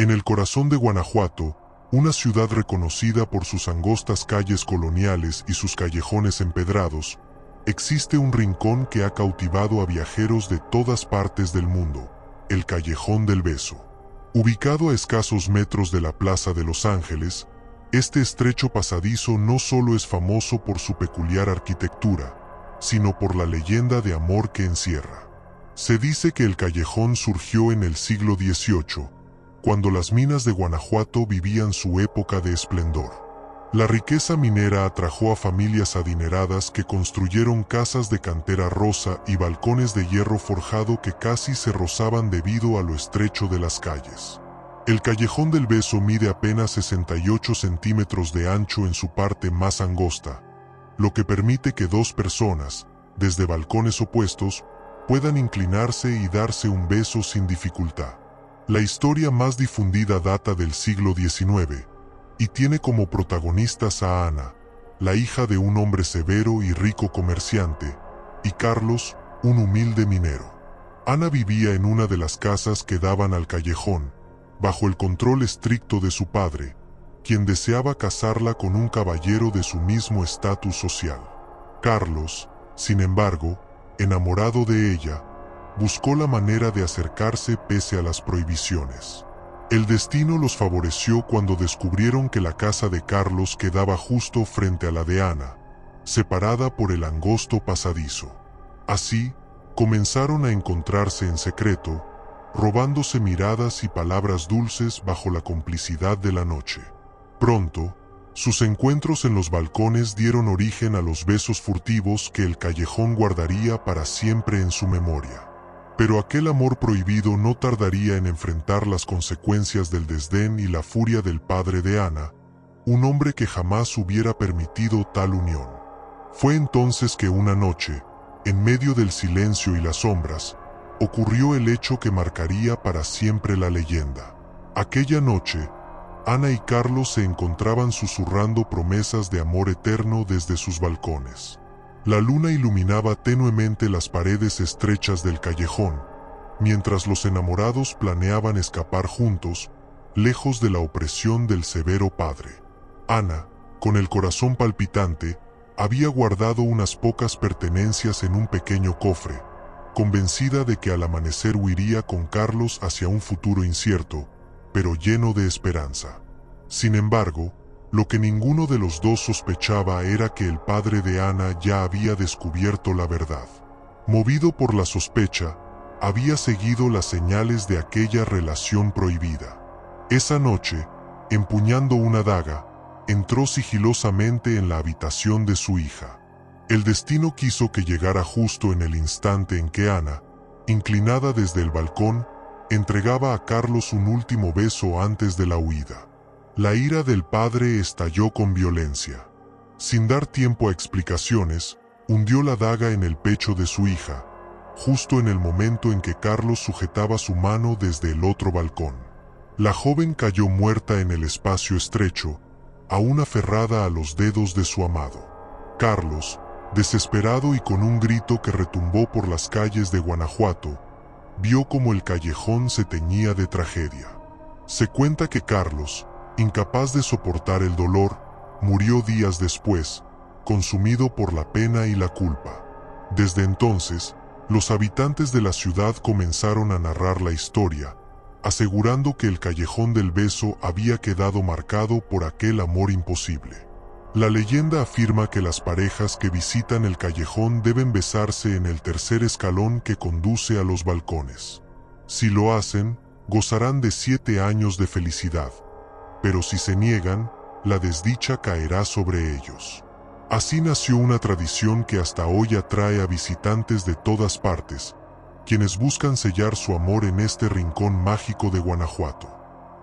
En el corazón de Guanajuato, una ciudad reconocida por sus angostas calles coloniales y sus callejones empedrados, existe un rincón que ha cautivado a viajeros de todas partes del mundo, el Callejón del Beso. Ubicado a escasos metros de la Plaza de Los Ángeles, este estrecho pasadizo no solo es famoso por su peculiar arquitectura, sino por la leyenda de amor que encierra. Se dice que el callejón surgió en el siglo XVIII, cuando las minas de Guanajuato vivían su época de esplendor. La riqueza minera atrajo a familias adineradas que construyeron casas de cantera rosa y balcones de hierro forjado que casi se rozaban debido a lo estrecho de las calles. El Callejón del Beso mide apenas 68 centímetros de ancho en su parte más angosta, lo que permite que dos personas, desde balcones opuestos, puedan inclinarse y darse un beso sin dificultad. La historia más difundida data del siglo XIX y tiene como protagonistas a Ana, la hija de un hombre severo y rico comerciante, y Carlos, un humilde minero. Ana vivía en una de las casas que daban al callejón, bajo el control estricto de su padre, quien deseaba casarla con un caballero de su mismo estatus social. Carlos, sin embargo, enamorado de ella, buscó la manera de acercarse pese a las prohibiciones. El destino los favoreció cuando descubrieron que la casa de Carlos quedaba justo frente a la de Ana, separada por el angosto pasadizo. Así, comenzaron a encontrarse en secreto, robándose miradas y palabras dulces bajo la complicidad de la noche. Pronto, sus encuentros en los balcones dieron origen a los besos furtivos que el callejón guardaría para siempre en su memoria. Pero aquel amor prohibido no tardaría en enfrentar las consecuencias del desdén y la furia del padre de Ana, un hombre que jamás hubiera permitido tal unión. Fue entonces que una noche, en medio del silencio y las sombras, ocurrió el hecho que marcaría para siempre la leyenda. Aquella noche, Ana y Carlos se encontraban susurrando promesas de amor eterno desde sus balcones. La luna iluminaba tenuemente las paredes estrechas del callejón, mientras los enamorados planeaban escapar juntos, lejos de la opresión del severo padre. Ana, con el corazón palpitante, había guardado unas pocas pertenencias en un pequeño cofre, convencida de que al amanecer huiría con Carlos hacia un futuro incierto, pero lleno de esperanza. Sin embargo, lo que ninguno de los dos sospechaba era que el padre de Ana ya había descubierto la verdad. Movido por la sospecha, había seguido las señales de aquella relación prohibida. Esa noche, empuñando una daga, entró sigilosamente en la habitación de su hija. El destino quiso que llegara justo en el instante en que Ana, inclinada desde el balcón, entregaba a Carlos un último beso antes de la huida. La ira del padre estalló con violencia. Sin dar tiempo a explicaciones, hundió la daga en el pecho de su hija, justo en el momento en que Carlos sujetaba su mano desde el otro balcón. La joven cayó muerta en el espacio estrecho, aún aferrada a los dedos de su amado. Carlos, desesperado y con un grito que retumbó por las calles de Guanajuato, vio como el callejón se teñía de tragedia. Se cuenta que Carlos, incapaz de soportar el dolor, murió días después, consumido por la pena y la culpa. Desde entonces, los habitantes de la ciudad comenzaron a narrar la historia, asegurando que el Callejón del Beso había quedado marcado por aquel amor imposible. La leyenda afirma que las parejas que visitan el callejón deben besarse en el tercer escalón que conduce a los balcones. Si lo hacen, gozarán de 7 años de felicidad, pero si se niegan, la desdicha caerá sobre ellos. Así nació una tradición que hasta hoy atrae a visitantes de todas partes, quienes buscan sellar su amor en este rincón mágico de Guanajuato.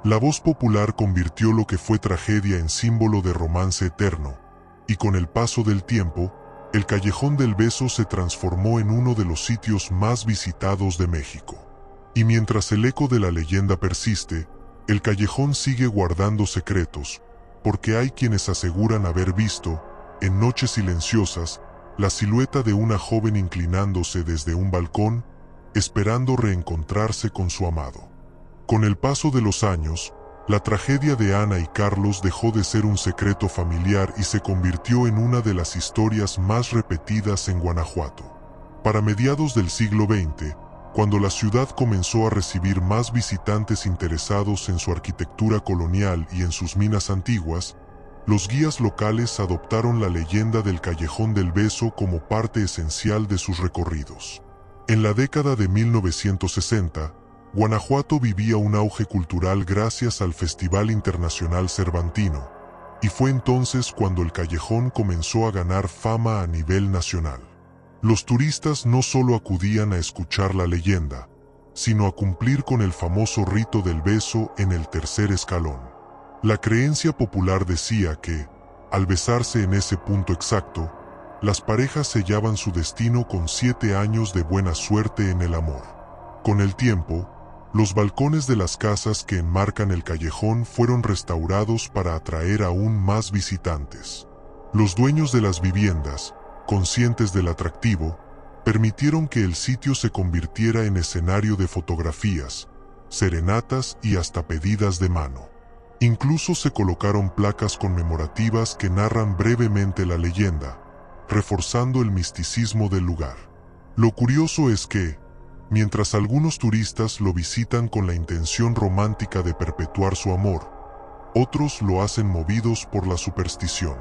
La voz popular convirtió lo que fue tragedia en símbolo de romance eterno, y con el paso del tiempo, el Callejón del Beso se transformó en uno de los sitios más visitados de México. Y mientras el eco de la leyenda persiste, el callejón sigue guardando secretos, porque hay quienes aseguran haber visto, en noches silenciosas, la silueta de una joven inclinándose desde un balcón, esperando reencontrarse con su amado. Con el paso de los años, la tragedia de Ana y Carlos dejó de ser un secreto familiar y se convirtió en una de las historias más repetidas en Guanajuato. Para mediados del siglo XX, cuando la ciudad comenzó a recibir más visitantes interesados en su arquitectura colonial y en sus minas antiguas, los guías locales adoptaron la leyenda del Callejón del Beso como parte esencial de sus recorridos. En la década de 1960, Guanajuato vivía un auge cultural gracias al Festival Internacional Cervantino, y fue entonces cuando el callejón comenzó a ganar fama a nivel nacional. Los turistas no solo acudían a escuchar la leyenda, sino a cumplir con el famoso rito del beso en el tercer escalón. La creencia popular decía que, al besarse en ese punto exacto, las parejas sellaban su destino con 7 años de buena suerte en el amor. Con el tiempo, los balcones de las casas que enmarcan el callejón fueron restaurados para atraer aún más visitantes. Los dueños de las viviendas, conscientes del atractivo, permitieron que el sitio se convirtiera en escenario de fotografías, serenatas y hasta pedidas de mano. Incluso se colocaron placas conmemorativas que narran brevemente la leyenda, reforzando el misticismo del lugar. Lo curioso es que, mientras algunos turistas lo visitan con la intención romántica de perpetuar su amor, otros lo hacen movidos por la superstición.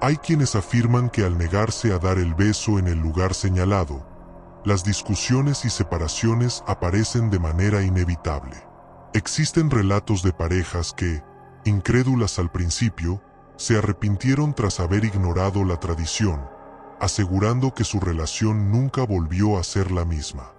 Hay quienes afirman que al negarse a dar el beso en el lugar señalado, las discusiones y separaciones aparecen de manera inevitable. Existen relatos de parejas que, incrédulas al principio, se arrepintieron tras haber ignorado la tradición, asegurando que su relación nunca volvió a ser la misma.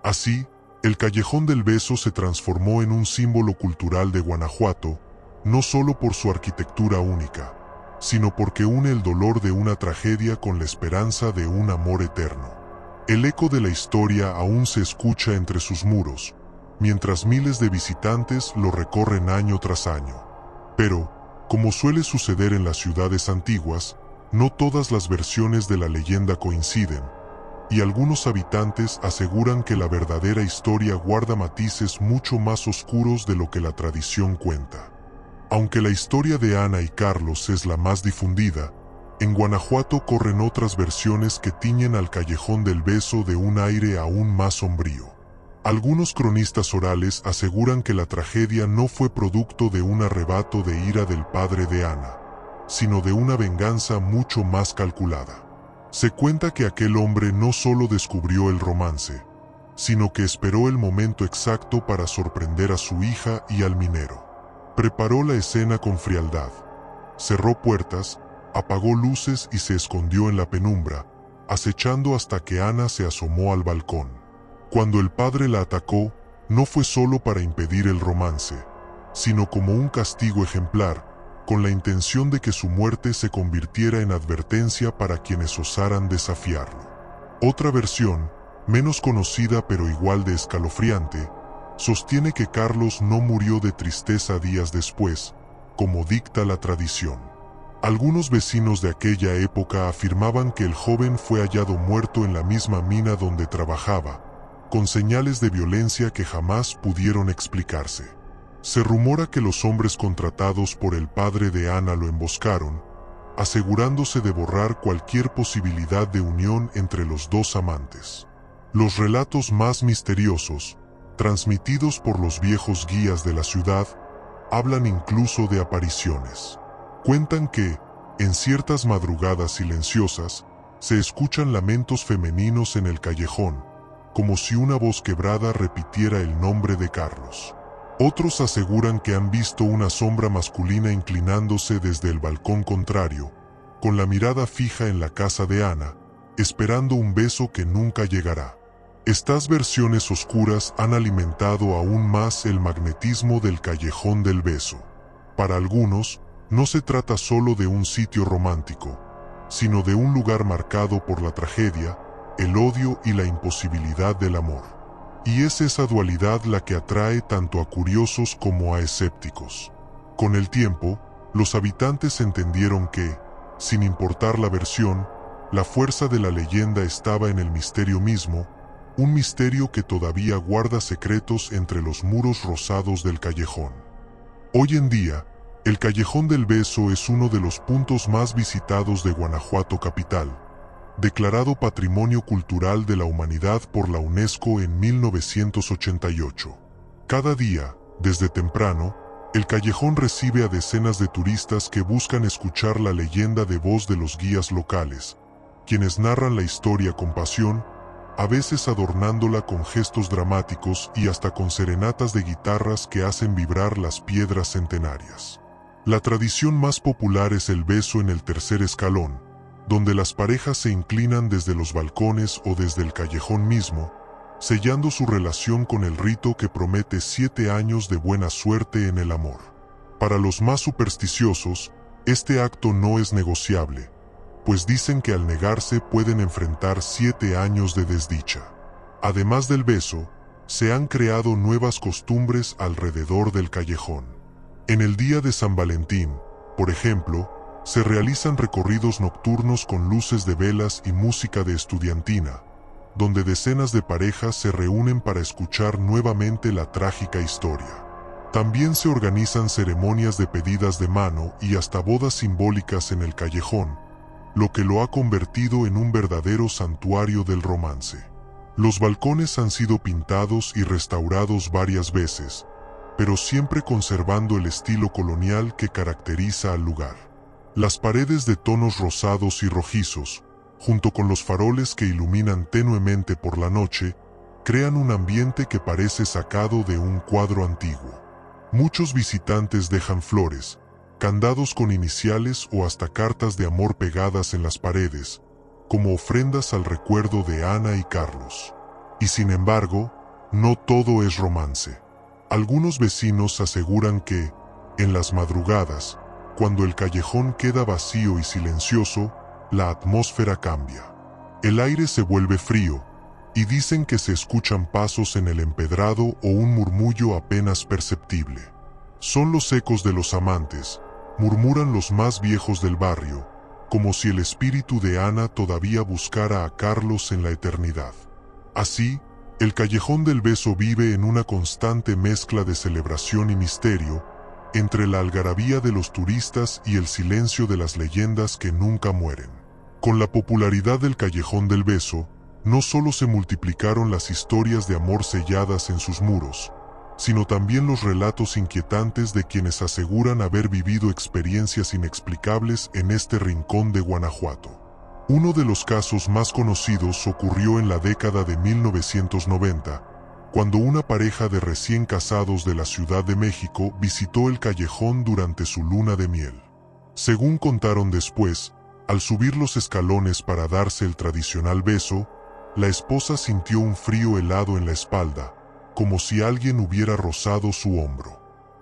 Así, el Callejón del Beso se transformó en un símbolo cultural de Guanajuato, no solo por su arquitectura única, sino porque une el dolor de una tragedia con la esperanza de un amor eterno. El eco de la historia aún se escucha entre sus muros, mientras miles de visitantes lo recorren año tras año. Pero, como suele suceder en las ciudades antiguas, no todas las versiones de la leyenda coinciden, y algunos habitantes aseguran que la verdadera historia guarda matices mucho más oscuros de lo que la tradición cuenta. Aunque la historia de Ana y Carlos es la más difundida, en Guanajuato corren otras versiones que tiñen al Callejón del Beso de un aire aún más sombrío. Algunos cronistas orales aseguran que la tragedia no fue producto de un arrebato de ira del padre de Ana, sino de una venganza mucho más calculada. Se cuenta que aquel hombre no solo descubrió el romance, sino que esperó el momento exacto para sorprender a su hija y al minero. Preparó la escena con frialdad, cerró puertas, apagó luces y se escondió en la penumbra, acechando hasta que Ana se asomó al balcón. Cuando el padre la atacó, no fue solo para impedir el romance, sino como un castigo ejemplar, con la intención de que su muerte se convirtiera en advertencia para quienes osaran desafiarlo. Otra versión, menos conocida pero igual de escalofriante, sostiene que Carlos no murió de tristeza días después, como dicta la tradición. Algunos vecinos de aquella época afirmaban que el joven fue hallado muerto en la misma mina donde trabajaba, con señales de violencia que jamás pudieron explicarse. Se rumora que los hombres contratados por el padre de Ana lo emboscaron, asegurándose de borrar cualquier posibilidad de unión entre los dos amantes. Los relatos más misteriosos, transmitidos por los viejos guías de la ciudad, hablan incluso de apariciones. Cuentan que, en ciertas madrugadas silenciosas, se escuchan lamentos femeninos en el callejón, como si una voz quebrada repitiera el nombre de Carlos. Otros aseguran que han visto una sombra masculina inclinándose desde el balcón contrario, con la mirada fija en la casa de Ana, esperando un beso que nunca llegará. Estas versiones oscuras han alimentado aún más el magnetismo del Callejón del Beso. Para algunos, no se trata solo de un sitio romántico, sino de un lugar marcado por la tragedia, el odio y la imposibilidad del amor. Y es esa dualidad la que atrae tanto a curiosos como a escépticos. Con el tiempo, los habitantes entendieron que, sin importar la versión, la fuerza de la leyenda estaba en el misterio mismo, un misterio que todavía guarda secretos entre los muros rosados del callejón. Hoy en día, el Callejón del Beso es uno de los puntos más visitados de Guanajuato capital, declarado Patrimonio Cultural de la Humanidad por la UNESCO en 1988. Cada día, desde temprano, el callejón recibe a decenas de turistas que buscan escuchar la leyenda de voz de los guías locales, quienes narran la historia con pasión, a veces adornándola con gestos dramáticos y hasta con serenatas de guitarras que hacen vibrar las piedras centenarias. La tradición más popular es el beso en el tercer escalón, donde las parejas se inclinan desde los balcones o desde el callejón mismo, sellando su relación con el rito que promete 7 años de buena suerte en el amor. Para los más supersticiosos, este acto no es negociable, pues dicen que al negarse pueden enfrentar 7 años de desdicha. Además del beso, se han creado nuevas costumbres alrededor del callejón. En el día de San Valentín, por ejemplo, se realizan recorridos nocturnos con luces de velas y música de estudiantina, donde decenas de parejas se reúnen para escuchar nuevamente la trágica historia. También se organizan ceremonias de pedidas de mano y hasta bodas simbólicas en el callejón, lo que lo ha convertido en un verdadero santuario del romance. Los balcones han sido pintados y restaurados varias veces, pero siempre conservando el estilo colonial que caracteriza al lugar. Las paredes de tonos rosados y rojizos, junto con los faroles que iluminan tenuemente por la noche, crean un ambiente que parece sacado de un cuadro antiguo. Muchos visitantes dejan flores, candados con iniciales o hasta cartas de amor pegadas en las paredes, como ofrendas al recuerdo de Ana y Carlos. Y sin embargo, no todo es romance. Algunos vecinos aseguran que, en las madrugadas, cuando el callejón queda vacío y silencioso, la atmósfera cambia. El aire se vuelve frío, y dicen que se escuchan pasos en el empedrado o un murmullo apenas perceptible. Son los ecos de los amantes, murmuran los más viejos del barrio, como si el espíritu de Ana todavía buscara a Carlos en la eternidad. Así, el Callejón del Beso vive en una constante mezcla de celebración y misterio, entre la algarabía de los turistas y el silencio de las leyendas que nunca mueren. Con la popularidad del Callejón del Beso, no solo se multiplicaron las historias de amor selladas en sus muros, sino también los relatos inquietantes de quienes aseguran haber vivido experiencias inexplicables en este rincón de Guanajuato. Uno de los casos más conocidos ocurrió en la década de 1990, cuando una pareja de recién casados de la Ciudad de México visitó el callejón durante su luna de miel. Según contaron después, al subir los escalones para darse el tradicional beso, la esposa sintió un frío helado en la espalda, como si alguien hubiera rozado su hombro.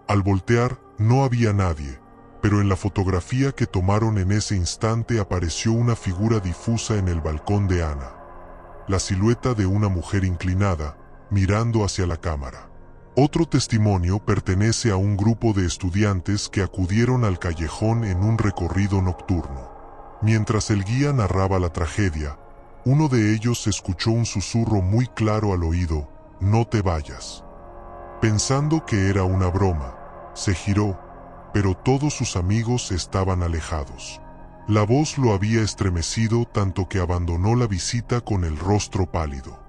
Al voltear, no había nadie, pero en la fotografía que tomaron en ese instante apareció una figura difusa en el balcón de Ana. La silueta de una mujer inclinada, mirando hacia la cámara. Otro testimonio pertenece a un grupo de estudiantes que acudieron al callejón en un recorrido nocturno. Mientras el guía narraba la tragedia, uno de ellos escuchó un susurro muy claro al oído: «No te vayas». Pensando que era una broma, se giró, pero todos sus amigos estaban alejados. La voz lo había estremecido tanto que abandonó la visita con el rostro pálido.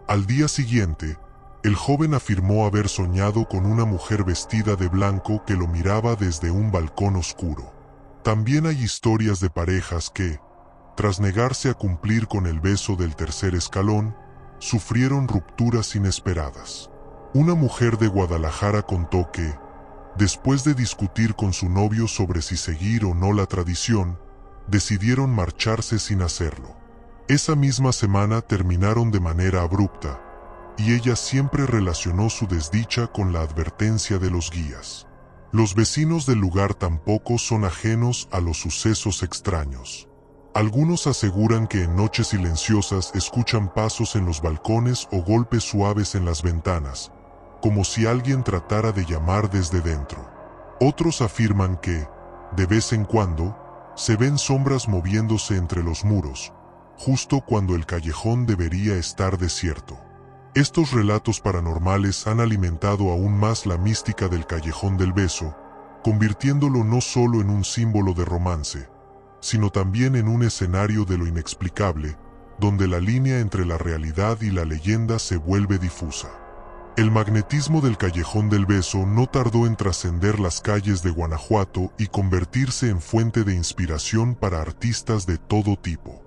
Al día siguiente, el joven afirmó haber soñado con una mujer vestida de blanco que lo miraba desde un balcón oscuro. También hay historias de parejas que, tras negarse a cumplir con el beso del tercer escalón, sufrieron rupturas inesperadas. Una mujer de Guadalajara contó que, después de discutir con su novio sobre si seguir o no la tradición, decidieron marcharse sin hacerlo. Esa misma semana terminaron de manera abrupta, y ella siempre relacionó su desdicha con la advertencia de los guías. Los vecinos del lugar tampoco son ajenos a los sucesos extraños. Algunos aseguran que en noches silenciosas escuchan pasos en los balcones o golpes suaves en las ventanas, como si alguien tratara de llamar desde dentro. Otros afirman que, de vez en cuando, se ven sombras moviéndose entre los muros, justo cuando el callejón debería estar desierto. Estos relatos paranormales han alimentado aún más la mística del Callejón del Beso, convirtiéndolo no solo en un símbolo de romance, sino también en un escenario de lo inexplicable, donde la línea entre la realidad y la leyenda se vuelve difusa. El magnetismo del Callejón del Beso no tardó en trascender las calles de Guanajuato y convertirse en fuente de inspiración para artistas de todo tipo.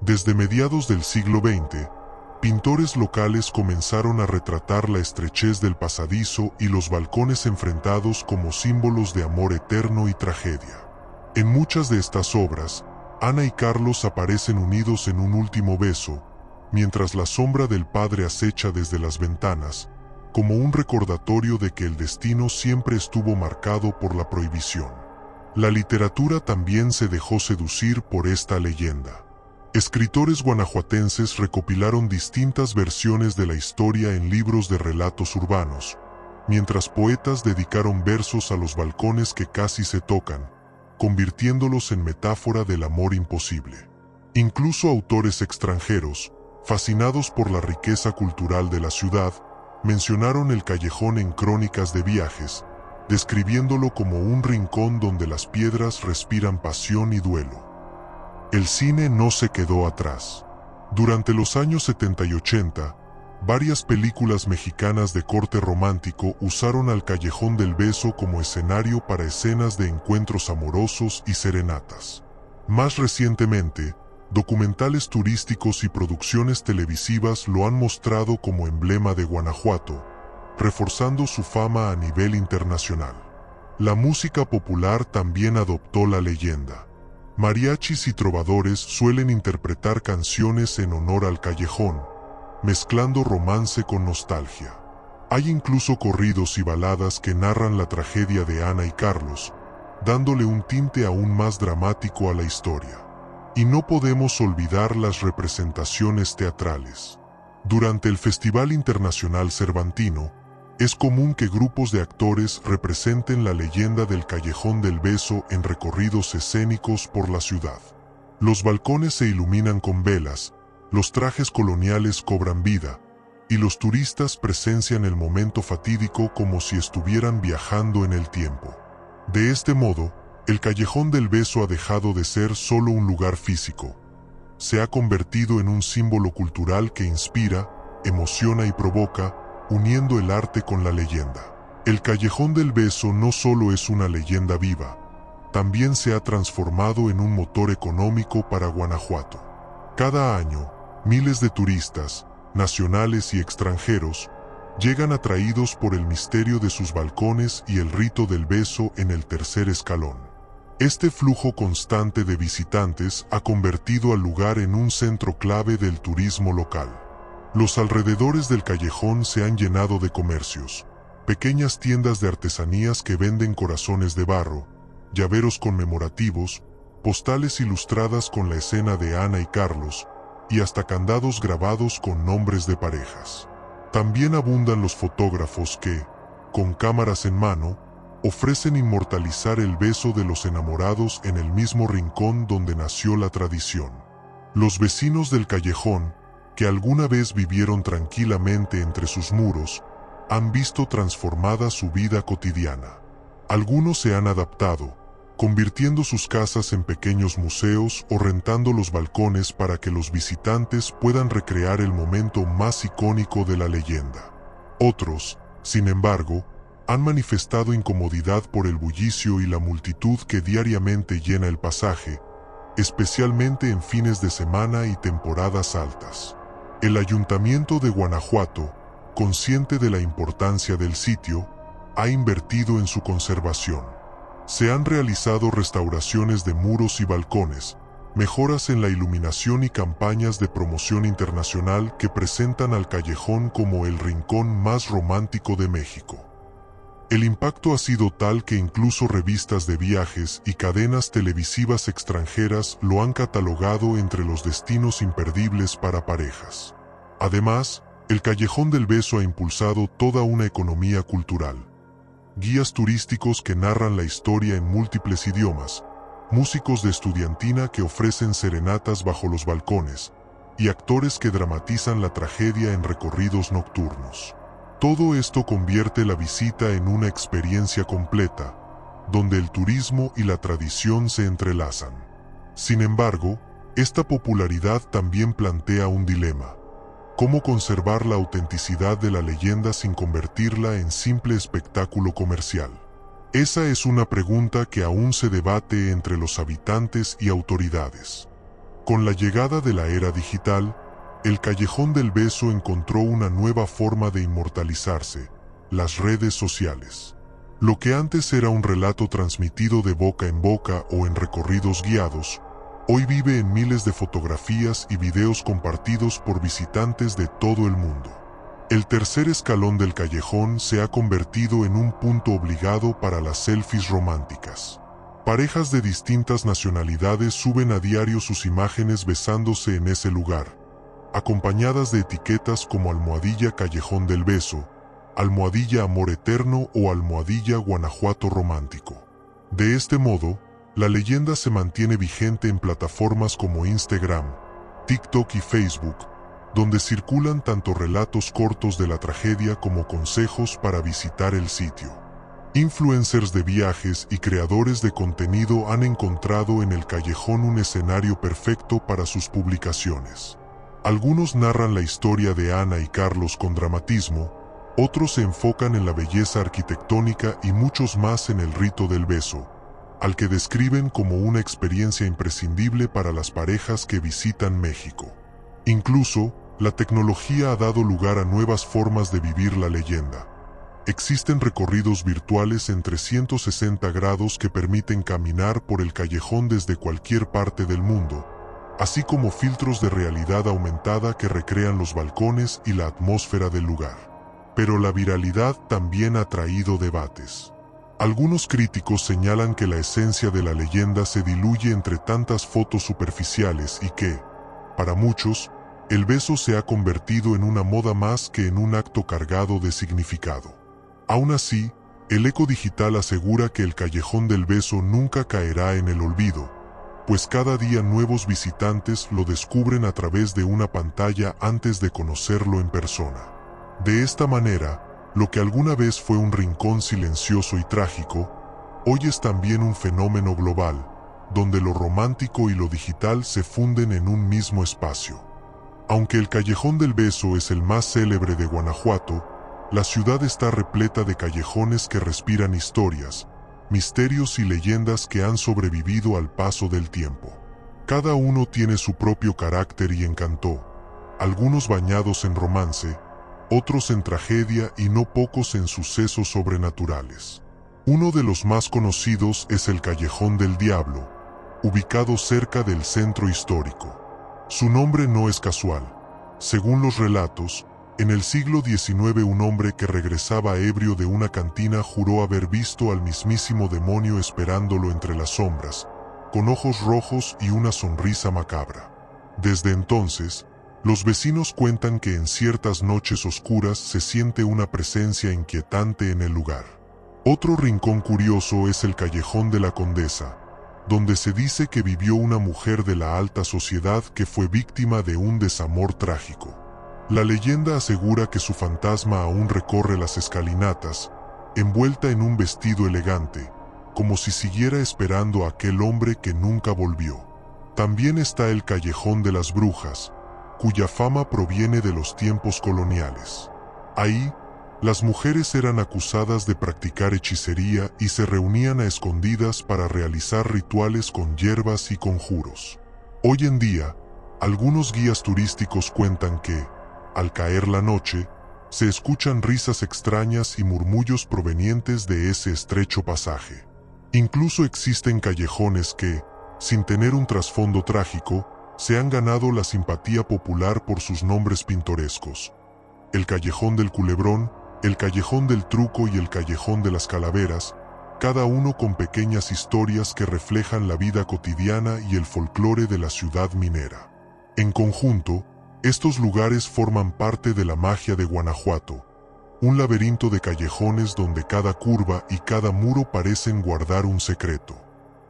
Desde mediados del siglo XX, pintores locales comenzaron a retratar la estrechez del pasadizo y los balcones enfrentados como símbolos de amor eterno y tragedia. En muchas de estas obras, Ana y Carlos aparecen unidos en un último beso, mientras la sombra del padre acecha desde las ventanas, como un recordatorio de que el destino siempre estuvo marcado por la prohibición. La literatura también se dejó seducir por esta leyenda. Escritores guanajuatenses recopilaron distintas versiones de la historia en libros de relatos urbanos, mientras poetas dedicaron versos a los balcones que casi se tocan, convirtiéndolos en metáfora del amor imposible. Incluso autores extranjeros, fascinados por la riqueza cultural de la ciudad, mencionaron el callejón en crónicas de viajes, describiéndolo como un rincón donde las piedras respiran pasión y duelo. El cine no se quedó atrás. Durante los años 70 y 80, varias películas mexicanas de corte romántico usaron al Callejón del Beso como escenario para escenas de encuentros amorosos y serenatas. Más recientemente, documentales turísticos y producciones televisivas lo han mostrado como emblema de Guanajuato, reforzando su fama a nivel internacional. La música popular también adoptó la leyenda. Mariachis y trovadores suelen interpretar canciones en honor al callejón, mezclando romance con nostalgia. Hay incluso corridos y baladas que narran la tragedia de Ana y Carlos, dándole un tinte aún más dramático a la historia. Y no podemos olvidar las representaciones teatrales. Durante el Festival Internacional Cervantino, es común que grupos de actores representen la leyenda del Callejón del Beso en recorridos escénicos por la ciudad. Los balcones se iluminan con velas, los trajes coloniales cobran vida, y los turistas presencian el momento fatídico como si estuvieran viajando en el tiempo. De este modo, el Callejón del Beso ha dejado de ser solo un lugar físico. Se ha convertido en un símbolo cultural que inspira, emociona y provoca, uniendo el arte con la leyenda. El Callejón del Beso no solo es una leyenda viva, también se ha transformado en un motor económico para Guanajuato. Cada año, miles de turistas, nacionales y extranjeros, llegan atraídos por el misterio de sus balcones y el rito del beso en el tercer escalón. Este flujo constante de visitantes ha convertido al lugar en un centro clave del turismo local. Los alrededores del callejón se han llenado de comercios, pequeñas tiendas de artesanías que venden corazones de barro, llaveros conmemorativos, postales ilustradas con la escena de Ana y Carlos, y hasta candados grabados con nombres de parejas. También abundan los fotógrafos que, con cámaras en mano, ofrecen inmortalizar el beso de los enamorados en el mismo rincón donde nació la tradición. Los vecinos del callejón, que alguna vez vivieron tranquilamente entre sus muros, han visto transformada su vida cotidiana. Algunos se han adaptado, convirtiendo sus casas en pequeños museos o rentando los balcones para que los visitantes puedan recrear el momento más icónico de la leyenda. Otros, sin embargo, han manifestado incomodidad por el bullicio y la multitud que diariamente llena el pasaje, especialmente en fines de semana y temporadas altas. El Ayuntamiento de Guanajuato, consciente de la importancia del sitio, ha invertido en su conservación. Se han realizado restauraciones de muros y balcones, mejoras en la iluminación y campañas de promoción internacional que presentan al callejón como el rincón más romántico de México. El impacto ha sido tal que incluso revistas de viajes y cadenas televisivas extranjeras lo han catalogado entre los destinos imperdibles para parejas. Además, el Callejón del Beso ha impulsado toda una economía cultural. Guías turísticos que narran la historia en múltiples idiomas, músicos de estudiantina que ofrecen serenatas bajo los balcones, y actores que dramatizan la tragedia en recorridos nocturnos. Todo esto convierte la visita en una experiencia completa, donde el turismo y la tradición se entrelazan. Sin embargo, esta popularidad también plantea un dilema: ¿cómo conservar la autenticidad de la leyenda sin convertirla en simple espectáculo comercial? Esa es una pregunta que aún se debate entre los habitantes y autoridades. Con la llegada de la era digital, el Callejón del Beso encontró una nueva forma de inmortalizarse: las redes sociales. Lo que antes era un relato transmitido de boca en boca o en recorridos guiados, hoy vive en miles de fotografías y videos compartidos por visitantes de todo el mundo. El tercer escalón del callejón se ha convertido en un punto obligado para las selfies románticas. Parejas de distintas nacionalidades suben a diario sus imágenes besándose en ese lugar, acompañadas de etiquetas como almohadilla Callejón del Beso, almohadilla Amor Eterno o almohadilla Guanajuato Romántico. De este modo, la leyenda se mantiene vigente en plataformas como Instagram, TikTok y Facebook, donde circulan tanto relatos cortos de la tragedia como consejos para visitar el sitio. Influencers de viajes y creadores de contenido han encontrado en el callejón un escenario perfecto para sus publicaciones. Algunos narran la historia de Ana y Carlos con dramatismo, otros se enfocan en la belleza arquitectónica y muchos más en el rito del beso, al que describen como una experiencia imprescindible para las parejas que visitan México. Incluso, la tecnología ha dado lugar a nuevas formas de vivir la leyenda. Existen recorridos virtuales en 360 grados que permiten caminar por el callejón desde cualquier parte del mundo, así como filtros de realidad aumentada que recrean los balcones y la atmósfera del lugar. Pero la viralidad también ha traído debates. Algunos críticos señalan que la esencia de la leyenda se diluye entre tantas fotos superficiales y que, para muchos, el beso se ha convertido en una moda más que en un acto cargado de significado. Aún así, el Eco Digital asegura que el Callejón del Beso nunca caerá en el olvido, pues cada día nuevos visitantes lo descubren a través de una pantalla antes de conocerlo en persona. De esta manera, lo que alguna vez fue un rincón silencioso y trágico, hoy es también un fenómeno global, donde lo romántico y lo digital se funden en un mismo espacio. Aunque el Callejón del Beso es el más célebre de Guanajuato, la ciudad está repleta de callejones que respiran historias, misterios y leyendas que han sobrevivido al paso del tiempo. Cada uno tiene su propio carácter y encanto, algunos bañados en romance, otros en tragedia y no pocos en sucesos sobrenaturales. Uno de los más conocidos es el Callejón del Diablo, ubicado cerca del centro histórico. Su nombre no es casual. Según los relatos, en el siglo XIX un hombre que regresaba ebrio de una cantina juró haber visto al mismísimo demonio esperándolo entre las sombras, con ojos rojos y una sonrisa macabra. Desde entonces, los vecinos cuentan que en ciertas noches oscuras se siente una presencia inquietante en el lugar. Otro rincón curioso es el Callejón de la Condesa, donde se dice que vivió una mujer de la alta sociedad que fue víctima de un desamor trágico. La leyenda asegura que su fantasma aún recorre las escalinatas, envuelta en un vestido elegante, como si siguiera esperando a aquel hombre que nunca volvió. También está el Callejón de las Brujas, cuya fama proviene de los tiempos coloniales. Ahí, las mujeres eran acusadas de practicar hechicería y se reunían a escondidas para realizar rituales con hierbas y conjuros. Hoy en día, algunos guías turísticos cuentan que, al caer la noche, se escuchan risas extrañas y murmullos provenientes de ese estrecho pasaje. Incluso existen callejones que, sin tener un trasfondo trágico, se han ganado la simpatía popular por sus nombres pintorescos. El Callejón del Culebrón, el Callejón del Truco y el Callejón de las Calaveras, cada uno con pequeñas historias que reflejan la vida cotidiana y el folclore de la ciudad minera. En conjunto, estos lugares forman parte de la magia de Guanajuato, un laberinto de callejones donde cada curva y cada muro parecen guardar un secreto.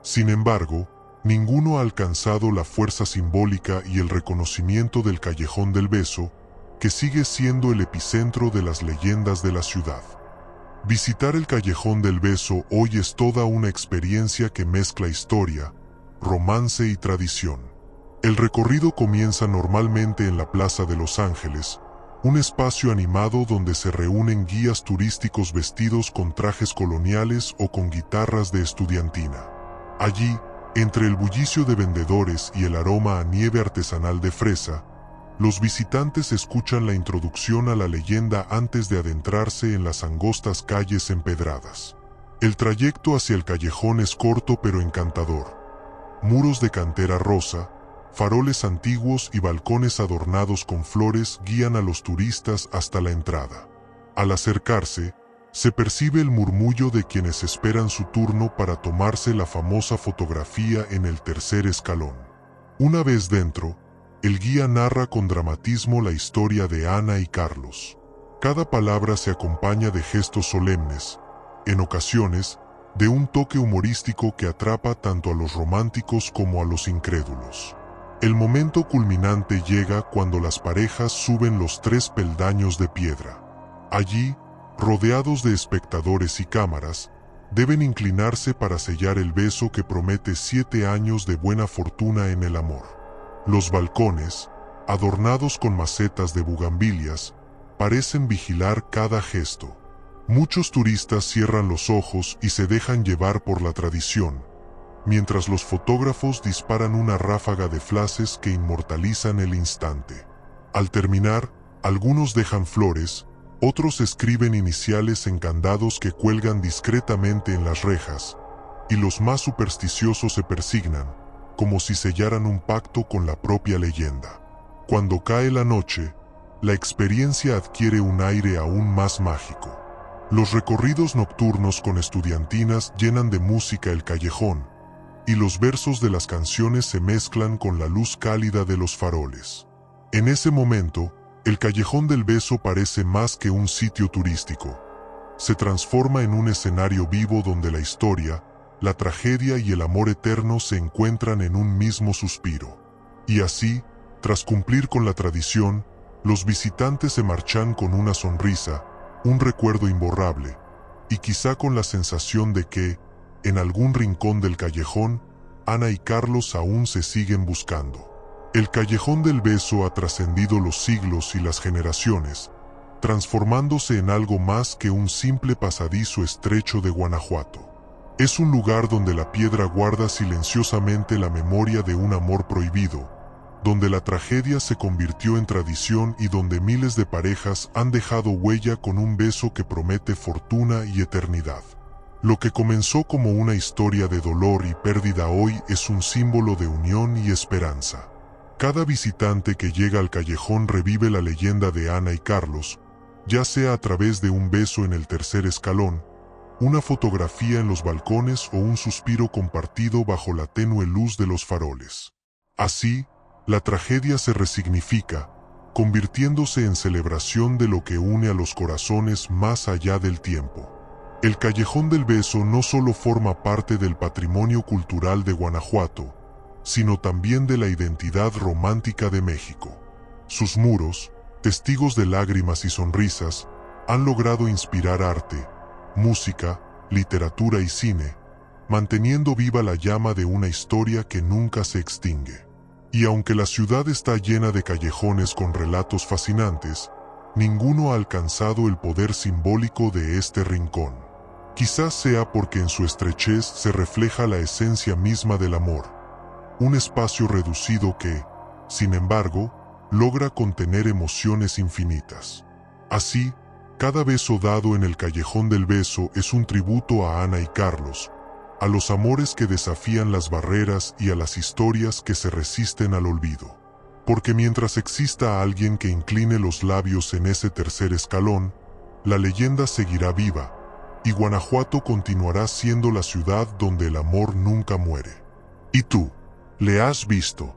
Sin embargo, ninguno ha alcanzado la fuerza simbólica y el reconocimiento del Callejón del Beso, que sigue siendo el epicentro de las leyendas de la ciudad. Visitar el Callejón del Beso hoy es toda una experiencia que mezcla historia, romance y tradición. El recorrido comienza normalmente en la Plaza de Los Ángeles, un espacio animado donde se reúnen guías turísticos vestidos con trajes coloniales o con guitarras de estudiantina. Allí, entre el bullicio de vendedores y el aroma a nieve artesanal de fresa, los visitantes escuchan la introducción a la leyenda antes de adentrarse en las angostas calles empedradas. El trayecto hacia el callejón es corto pero encantador. Muros de cantera rosa, faroles antiguos y balcones adornados con flores guían a los turistas hasta la entrada. Al acercarse, se percibe el murmullo de quienes esperan su turno para tomarse la famosa fotografía en el tercer escalón. Una vez dentro, el guía narra con dramatismo la historia de Ana y Carlos. Cada palabra se acompaña de gestos solemnes, en ocasiones, de un toque humorístico que atrapa tanto a los románticos como a los incrédulos. El momento culminante llega cuando las parejas suben los 3 peldaños de piedra. Allí, rodeados de espectadores y cámaras, deben inclinarse para sellar el beso que promete 7 años de buena fortuna en el amor. Los balcones, adornados con macetas de bugambilias, parecen vigilar cada gesto. Muchos turistas cierran los ojos y se dejan llevar por la tradición, mientras los fotógrafos disparan una ráfaga de flashes que inmortalizan el instante. Al terminar, algunos dejan flores, otros escriben iniciales en candados que cuelgan discretamente en las rejas, y los más supersticiosos se persignan, como si sellaran un pacto con la propia leyenda. Cuando cae la noche, la experiencia adquiere un aire aún más mágico. Los recorridos nocturnos con estudiantinas llenan de música el callejón, y los versos de las canciones se mezclan con la luz cálida de los faroles. En ese momento, el Callejón del Beso parece más que un sitio turístico. Se transforma en un escenario vivo donde la historia, la tragedia y el amor eterno se encuentran en un mismo suspiro. Y así, tras cumplir con la tradición, los visitantes se marchan con una sonrisa, un recuerdo imborrable, y quizá con la sensación de que, en algún rincón del callejón, Ana y Carlos aún se siguen buscando. El Callejón del Beso ha trascendido los siglos y las generaciones, transformándose en algo más que un simple pasadizo estrecho de Guanajuato. Es un lugar donde la piedra guarda silenciosamente la memoria de un amor prohibido, donde la tragedia se convirtió en tradición y donde miles de parejas han dejado huella con un beso que promete fortuna y eternidad. Lo que comenzó como una historia de dolor y pérdida hoy es un símbolo de unión y esperanza. Cada visitante que llega al callejón revive la leyenda de Ana y Carlos, ya sea a través de un beso en el tercer escalón, una fotografía en los balcones o un suspiro compartido bajo la tenue luz de los faroles. Así, la tragedia se resignifica, convirtiéndose en celebración de lo que une a los corazones más allá del tiempo. El Callejón del Beso no solo forma parte del patrimonio cultural de Guanajuato, sino también de la identidad romántica de México. Sus muros, testigos de lágrimas y sonrisas, han logrado inspirar arte, música, literatura y cine, manteniendo viva la llama de una historia que nunca se extingue. Y aunque la ciudad está llena de callejones con relatos fascinantes, ninguno ha alcanzado el poder simbólico de este rincón. Quizás sea porque en su estrechez se refleja la esencia misma del amor, un espacio reducido que, sin embargo, logra contener emociones infinitas. Así, cada beso dado en el Callejón del Beso es un tributo a Ana y Carlos, a los amores que desafían las barreras y a las historias que se resisten al olvido. Porque mientras exista alguien que incline los labios en ese tercer escalón, la leyenda seguirá viva, y Guanajuato continuará siendo la ciudad donde el amor nunca muere. ¿Y tú? ¿Le has visto?